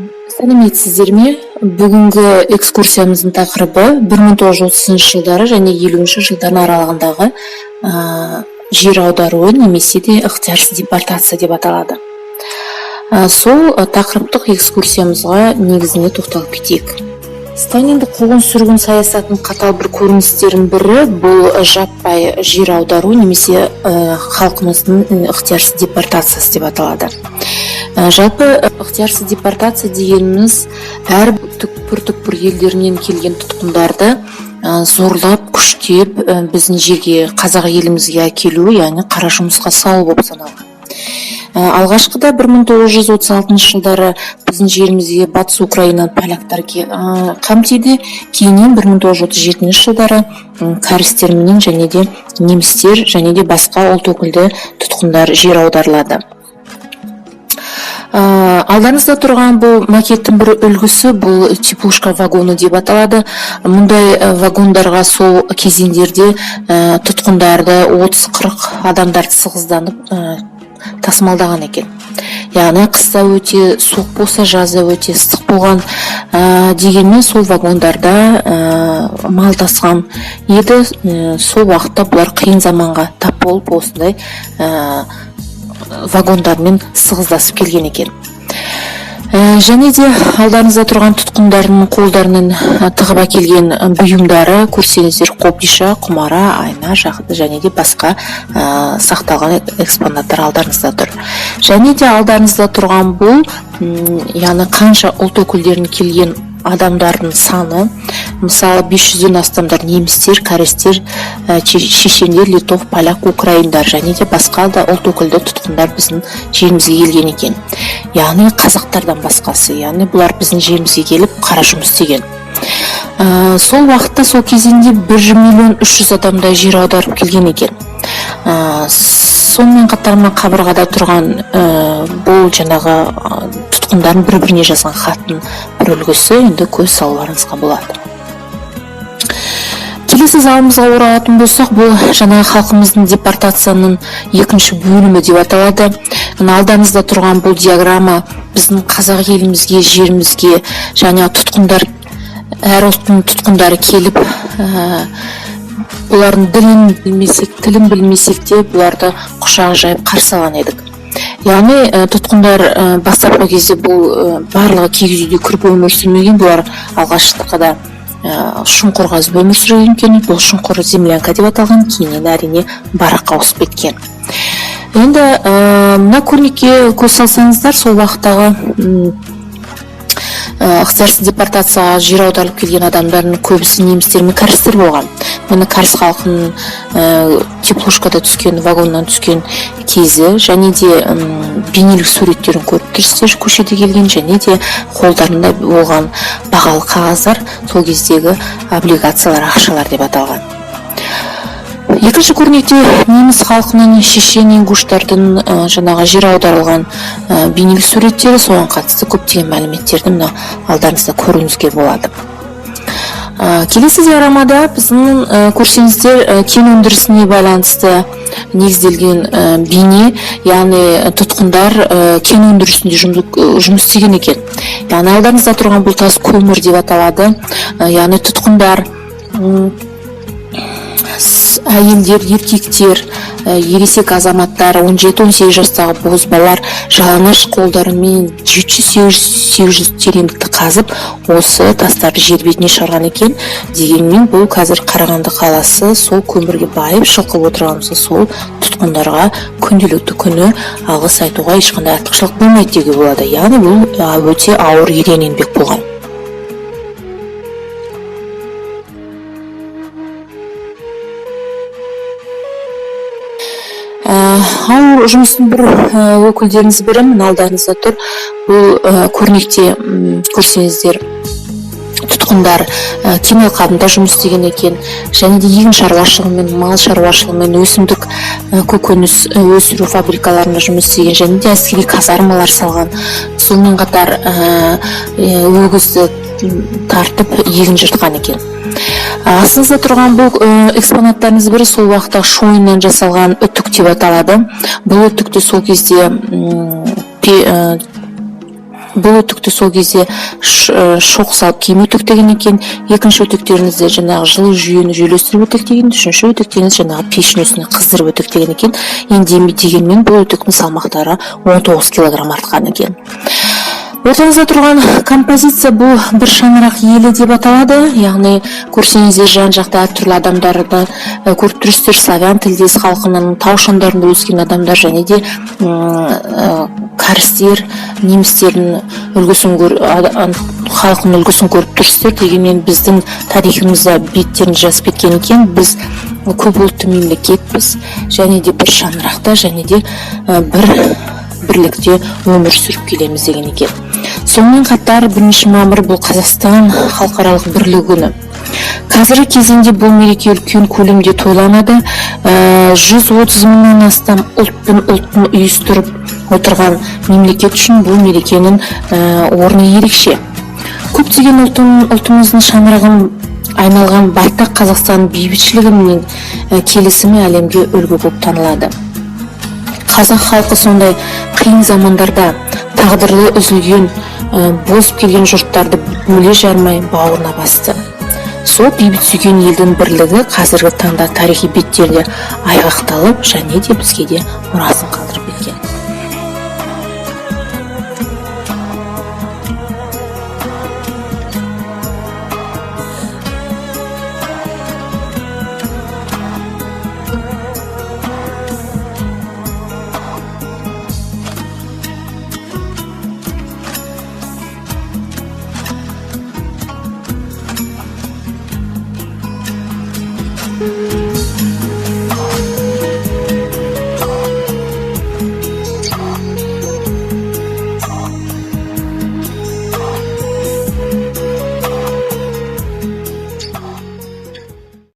Сәлеметсіздер ме? Бүгінгі экскурсиямыздың тақырыбы 1930 жылдары және 50 жылдардың аралығындағы жер аударуы немесе де ықтиярсыз депортация деп аталады. Сол тақырыптық экскурсиямызға негізіне тоқталып кетейік. Сталинді қуғын-сүргін саясатының қатал бір көріністерінің бірі бұл жаппай жер аудару немесе халқымыздың ықтиярсыз депортациясы деп аталады. Жалпы ықтиярсыз депортация дегеніміз әр түкпір елдерінен келген тұтқындарды зорлап, күштеп біздің жерге, қазақ елімізге әкелу, яғни қара жұмысқа салу болып саналған. Алғашқыда 1936 жылдары біздің жерімізге батыс Украинадан поляктар қамтиды. Кейіннен 1937 жылдары кәрістерменен және де немістер және де басқа ұлт өкілді тұтқындар жер аударылады. Алдарыңызда тұрған бұл макеттің бір үлгісі, бұл теплушка вагоны деп аталады. Мұндай вагондарға сол кезеңдерде тұтқындарды 30-40 адамдарды сығызданып тасымалдаған екен. Яғни қыста өте суық болса, жазда өте ыстық болған дегенмен сол вагондарда мал тасыған еді. Сол уақытта бұлар қиын заманға тап болып осындай вагондармен сығыздасып келген екен. Және де алдарыңызда тұрған тұтқындардың қолдарынан тығып әкелген бұйымдары көрсеңіздер, қобдиша, құмара, айна және де басқа сақталған экспонаттар алдарыңызда тұр. Және де алдарыңызда тұрған бұл, яғни қанша ұлт өкілдерінің келген адамдардың саны, мысалы 500-ден астамдар немістер, кәрістер, шешендер, литов, поляк, украиндар және де басқа да ұлт өкілді тұтқындар біздің жерімізге келген екен. Яғни қазақтардан басқасы, яғни бұлар біздің жерімізге келіп қара жұмыс істеген. Сол уақытта, сол кезеңде 1.300.000 адамдай жер аударып келген екен. Сонымен қатар қабырғада тұрған бұл жаңағы тұтқындардың бір-біріне жазған хаттың бір үлгісі, енді көз салуларыңызға болады. Келесі залымызға оралатын болсақ, бұл жаңағы халқымыздың депортацияның екінші бөлімі деп аталады. Алдарыңызда тұрған бұл диаграмма біздің қазақ елімізге, жерімізге және тұтқындар, әр ұлттың тұтқындары келіп, бұлардың тілін білмесек те, бұларды құшағы жайып қарсы алған едік. Яғни тұтқындар бастапқы кезде бұл барлығы киіз үйде кіріп өмір сүрмеген, бұлар алғашқыда шұңқыр қазып өмір сүрген екен. Бұл шұңқыр землянка деп аталған, кейіннен әрине бараққа ауысып кеткен. Енді мына көрнекке көз салсаңыздар, сол уақыттағы ықтиярсыз депортацияға жер аударылып келген адамдардың көбісі немістер мен кәрістер болған. Міне кәріс халқының теплушкада түскен, вагоннан түскен кезі және де бейнелік суреттерін көріп тұрсыздар, көшеде келген және де қолдарында болған бағалы қағаздар, сол кездегі облигациялар, ақшалар деп аталған. Екінші көрнекте неміс халқының шешен ингуштардың жаңағы жер аударылған бейнелік суреттері, соған қатысты көптеген мәліметтерді мына алдарыңызда көруіңізге болады. Келесі диаграммада біздің көрсеңіздер кен өндірісіне байланысты негізделген бейне, яғни тұтқындар кен өндірісінде жұмыс істеген екен. Яғни алдарыңызда тұрған бұл тас көмір деп аталады. Яғни тұтқындар әйелдер, еркектер, ересек азаматтар, 17-18 жастағы бозбалар жалаңаш қолдарымен 700-800 тереңдікті қазып, осы тастарды жер бетіне шығарған екен. Дегенмен бұл қазір Қарағанды қаласы сол көмірге байып шылқып отырғанымызда сол тұтқындарға күнделікті күні алғыс айтуға ешқандай артықшылық болмайды деуге болады. Яғни бұл өте ауыр ерен еңбек болған. Ауыр жұмыстың бір өкілдеріңіз бірі алдарыңызда тұр. Бұл көрнекте көрсеңіздер, тұтқындар кен алқабында жұмыс істеген екен, және де егін шаруашылығымен, мал шаруашылығымен, өсімдік көкөніс өсіру фабрикаларында жұмыс істеген, және де әскери казармалар салған. Сонымен қатар өгізді тартып егін жыртқан екен. Астыңызда тұрған бұл экспонаттарыңыз бірі сол уақытта шойыннан жасалған үтік деп аталады. Бұл үтікті сол кезде Бұл өтікті сол кезде шоқ салып киім өтіктеген екен. Екінші өтіктеріңізде жаңағы жылу жүйені жүйелестіріп өтіктеген, үшінші өтіктеріңіз жаңағы пештің үстіне қыздырып өтіктеген екен. Енді дегенмен бұл өтіктің салмақтары 19 килограмм артқан екен. Ортаңызда тұрған композиция бұл бір шаңырақ елі деп аталады. Яғни көрсеңіздер жан жақта түрлі адамдарды көріп тұрсыздар. Славян тілдес халқының тау шыңдарында өскен адамдар және де кәрістер, немістердің халқының үлгісін көріп тұрсыздар. Дегенмен біздің тарихымызда беттерін жазып кеткен екен. Біз көп ұлтты мемлекетпіз және де бір шаңырақта және де бір бірлікте өмір сүріп келеміз деген екен. Сонымен қатар 1 мамыр бұл Қазақстан халықаралық бірлігі күні. Қазіргі кезеңде бұл мереке үлкен көлемде тойланады. 130 мыңнан астам ұлттың үйістіріп отырған мемлекет үшін бұл мерекенің орны ерекше. Көптеген ұлтымыздың шаңырағын айналған байтақ Қазақстан бейбітшілігі мен келісімі әлемге үлгі болып танылады. Қазақ халқы сондай қиын замандарда тағдыры үзілген, бозып келген жұрттарды бөле жармай бауырына басты. Сол бейбіт сүйген елдің бірлігі қазіргі таңда тарихи беттерде айғақталып және де бізге де мұрасын